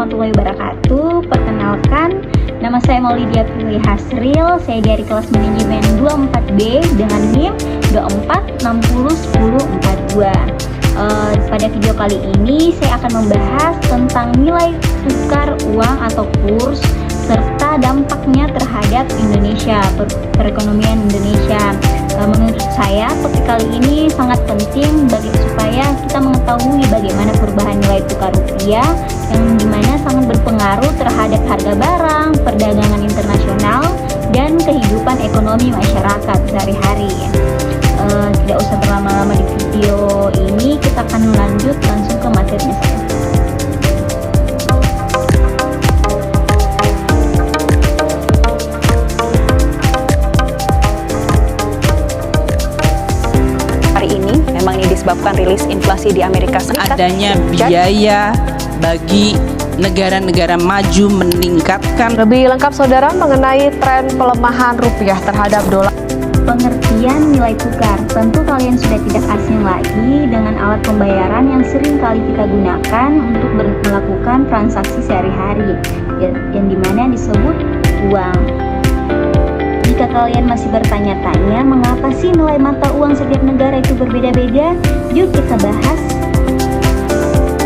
warahmatullahi wabarakatuh. Perkenalkan, nama saya Maulidia Prilly Hasril. Saya dari kelas manajemen 24B dengan NIM 24601042. Pada video kali ini saya akan membahas tentang nilai tukar uang atau kurs serta dampaknya terhadap Indonesia, perekonomian Indonesia. Menurut saya topik kali ini sangat penting supaya kita mengetahui bagaimana perubahan nilai tukar rupiah yang dimana sangat berpengaruh terhadap harga barang, perdagangan internasional, dan kehidupan ekonomi masyarakat sehari-hari. Tidak usah berlama-lama di video ini, kita akan lanjut langsung ke materinya saya. Memang ini disebabkan rilis inflasi di Amerika Serikat. Adanya biaya bagi negara-negara maju meningkatkan. Lebih lengkap saudara mengenai tren pelemahan rupiah terhadap dolar. Pengertian nilai tukar, tentu kalian sudah tidak asing lagi dengan alat pembayaran yang sering kali kita gunakan untuk melakukan transaksi sehari-hari, yang dimana disebut uang. Jika kalian masih bertanya-tanya mengapa sih nilai mata uang setiap negara itu berbeda-beda, yuk kita bahas.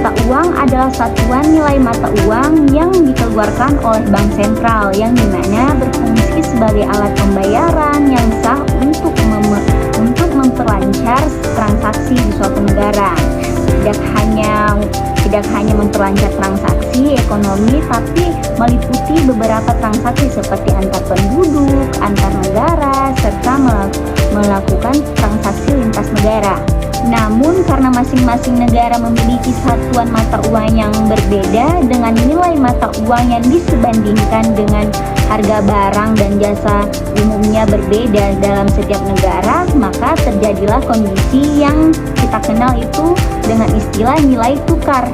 Mata uang adalah satuan nilai mata uang yang dikeluarkan oleh bank sentral, yang dimana berfungsi sebagai alat pembayaran yang sah untuk memperlancar transaksi di suatu negara. Tidak hanya memperlancar transaksi ekonomi, tapi meliputi beberapa transaksi seperti antar penduduk, antar negara, serta melakukan transaksi lintas negara. Namun karena masing-masing negara memiliki satuan mata uang yang berbeda dengan nilai mata uang yang disebandingkan dengan harga barang dan jasa umumnya berbeda dalam setiap negara, maka terjadilah kondisi yang kita kenal itu dengan istilah nilai tukar.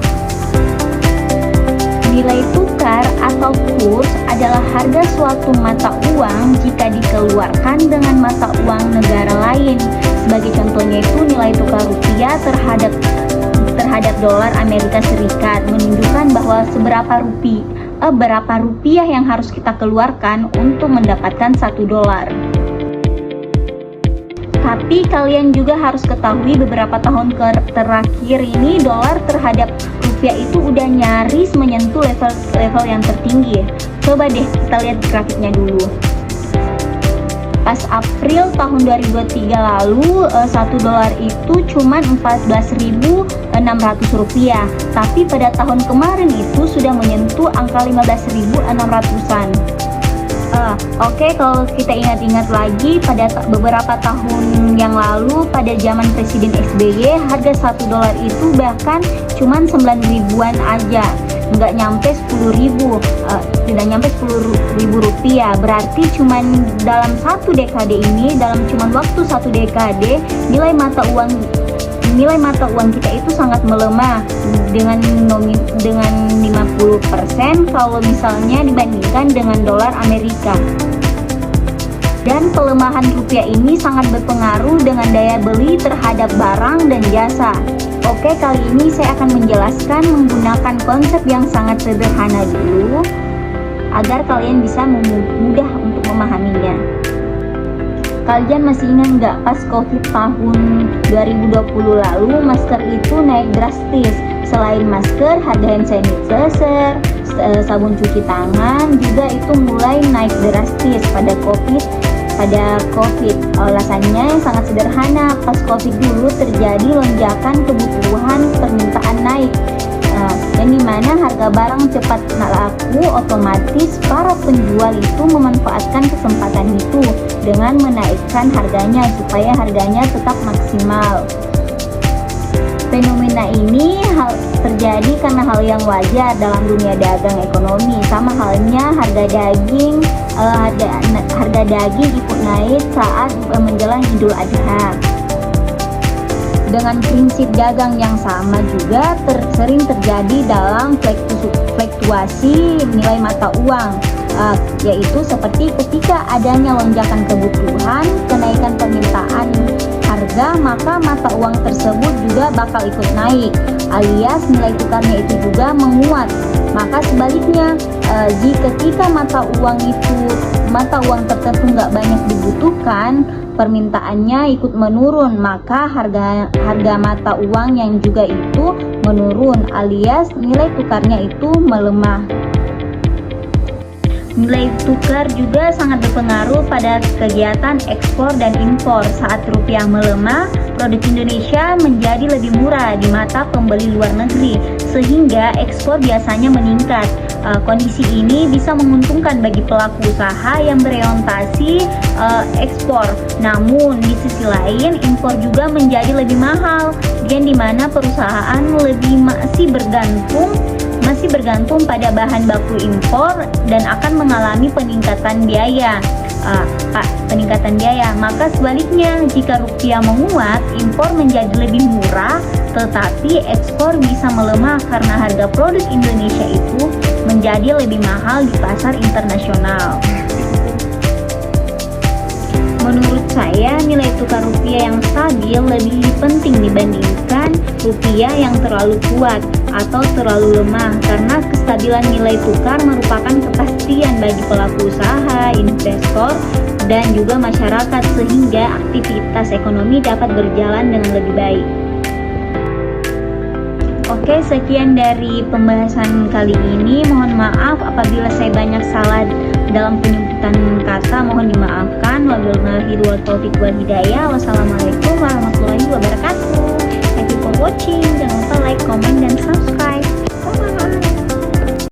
Nilai tukar atau kurs adalah harga suatu mata uang jika dikeluarkan dengan mata uang negara lain. Sebagai contohnya itu nilai tukar rupiah terhadap dolar Amerika Serikat menunjukkan bahwa berapa rupiah yang harus kita keluarkan untuk mendapatkan $1. Tapi kalian juga harus ketahui beberapa tahun terakhir ini dolar terhadap rupiah itu udah nyaris menyentuh level yang tertinggi. Coba deh kita lihat grafiknya dulu. Pas April tahun 2023 lalu, $1 itu cuma 14.600 rupiah. Tapi pada tahun kemarin itu sudah menyentuh angka 15.600-an. Oke, kalau kita ingat-ingat lagi pada beberapa tahun yang lalu pada zaman Presiden SBY, harga $1 itu bahkan cuman 9 ribuan aja, nggak nyampe 10.000, tidak nyampe 10.000 rupiah. Berarti cuman dalam satu dekade ini, dalam cuman waktu satu dekade, nilai mata uang kita itu sangat melemah dengan 50% kalau misalnya dibandingkan dengan dolar Amerika. Dan pelemahan rupiah ini sangat berpengaruh dengan daya beli terhadap barang dan jasa. Oke, kali ini saya akan menjelaskan menggunakan konsep yang sangat sederhana dulu agar kalian bisa mudah untuk memahaminya. Kalian masih ingat nggak pas COVID tahun 2020 lalu masker itu naik drastis? Selain masker, harga hand sanitizer, sabun cuci tangan juga itu mulai naik drastis pada COVID. Alasannya yang sangat sederhana, pas COVID dulu terjadi lonjakan kebutuhan permintaan naik, dan dimana harga barang cepat laku, otomatis para penjual itu memanfaatkan kesempatan itu dengan menaikkan harganya supaya harganya tetap maksimal. Fenomena ini terjadi karena hal yang wajar dalam dunia dagang ekonomi. Sama halnya harga daging ikut naik saat menjelang Idul Adha. Dengan prinsip dagang yang sama juga sering terjadi dalam fluktuasi nilai mata uang, yaitu seperti ketika adanya lonjakan kebutuhan, kenaikan permintaan harga, maka mata uang tersebut juga bakal ikut naik. alias nilai tukarnya itu juga menguat. Maka sebaliknya, ketika mata uang tertentu nggak banyak dibutuhkan, permintaannya ikut menurun, maka harga mata uang yang juga itu menurun, alias nilai tukarnya itu melemah. Nilai tukar juga sangat berpengaruh pada kegiatan ekspor dan impor. Saat rupiah melemah, produk Indonesia menjadi lebih murah di mata pembeli luar negeri, sehingga ekspor biasanya meningkat. Kondisi ini bisa menguntungkan bagi pelaku usaha yang berorientasi ekspor. Namun di sisi lain, impor juga menjadi lebih mahal, dan di mana perusahaan masih bergantung pada bahan baku impor dan akan mengalami peningkatan biaya. Maka sebaliknya, jika rupiah menguat, impor menjadi lebih murah, tetapi ekspor bisa melemah karena harga produk Indonesia itu menjadi lebih mahal di pasar internasional. Menurut saya, nilai tukar rupiah yang stabil lebih penting dibandingkan rupiah yang terlalu kuat atau terlalu lemah, karena kestabilan nilai tukar merupakan kepastian bagi pelaku usaha, investor, dan juga masyarakat, sehingga aktivitas ekonomi dapat berjalan dengan lebih baik. Oke, sekian dari pembahasan kali ini. Mohon maaf apabila saya banyak salah dalam penyebutan kata, mohon dimaafkan. Wabillahi taufiq wal hidayah. Wassalamualaikum warahmatullahi wabarakatuh. Thank you for watching. Jangan lupa like, comment, dan subscribe.